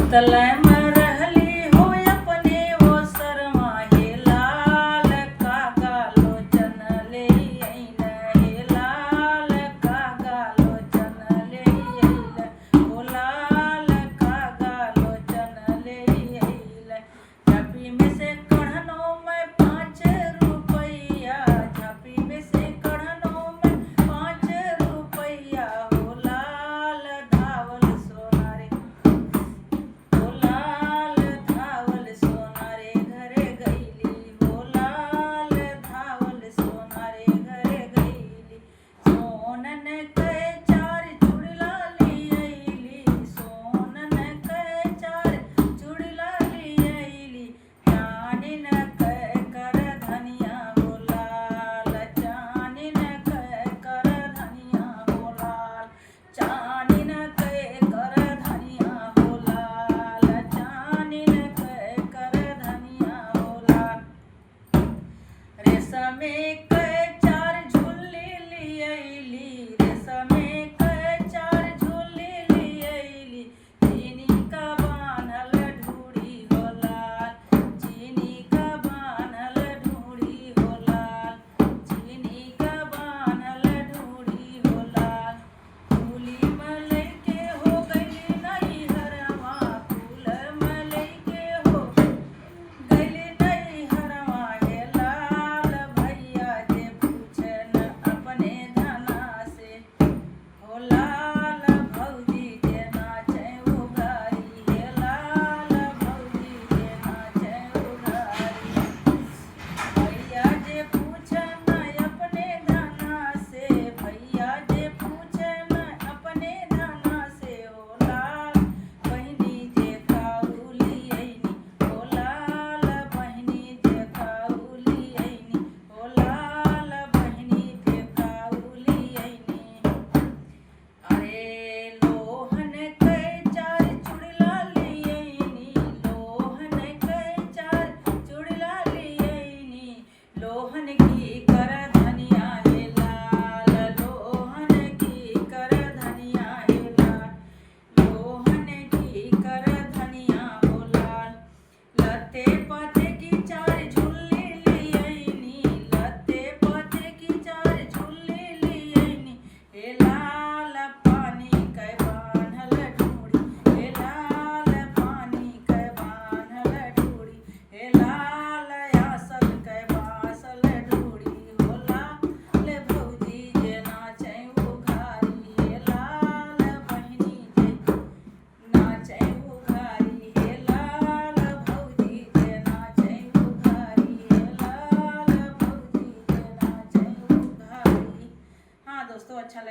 सुतलै में रहली हो अपने वो शर्मा हे लाल कागा लोचन ले अइल हे लाल कागा लोचन ले अइल हो लाल कागा लोचन ले अइल। झांपी में से कढ़नो में 5 रुपैया, झांपी में से कढ़नो में 5 रुपैया हो लाल धावल सोना रे, हो लाल धावल सोना रे घरे गइली, हो लाल धावल सोना रे घरे गइली। सोनन के 4 चूड़िला ली अइली, सोनन के 4 चूड़िला ली अइली। चानिन के कर धनिया हो लाल, चानिन के कर धनिया हो लाल, चानिन के कर धनिया हो लाल, चानिन के कर धनिया हो लाल। रेशमे के 4 झुल्ली ली अइली, रेशमे के 4 झुल्ली ली अइली। चीनी का बान्हल ढूढ़ी हो लाल, चीनी का बान्हल ढूढ़ी हो लाल, चीनी का बान्हल ढूढ़ी हो लाल। फूली मलई के हो गइली नैहरवा, फूल मलई के हो गइली नैहरवा हे लाल भैया जे पूछन अपने धना से, हो लाल भौजी जे नाचै उघारी, हे लाल भौजी जे नाचै उघारी। भैया जे पूछन अपने धना से, भैया जे पूछन अपने धना से, हो लाल बहिनी जे काउली अइनी, हो लाल बहिनी जे काउली अइनी, हो लाल बहिनी जे काउली अइनी। अरे लोहन के 4 चूड़िला ली अइनी, लोहन के 4 चूड़िला ली अइनी। लोहन की कर धनिया हे लाल, लोहन की कर धनिया हे लाल, लोहन की कर धनिया हो लाल। लत्ते पत्ते की 4 झुल्ली ली अइनी, लत्ते पत्ते की 4 झुल्ली ली अइनी। हे लाल पानी कै बान्हल ढूढ़ी, हे लाल पानी कै बान्हल ढूढ़ी, हे लाल आसल कै बासल ढूढ़ी हो लाल भौजी जे नाचै उघारी, हे लाल बहिनी जे नाचै उघारी, हे लाल भौजी जे नाचै उघारी, हे लाल भौजी जे नाचै उघारी। हाँ दोस्तों, अच्छा लगा।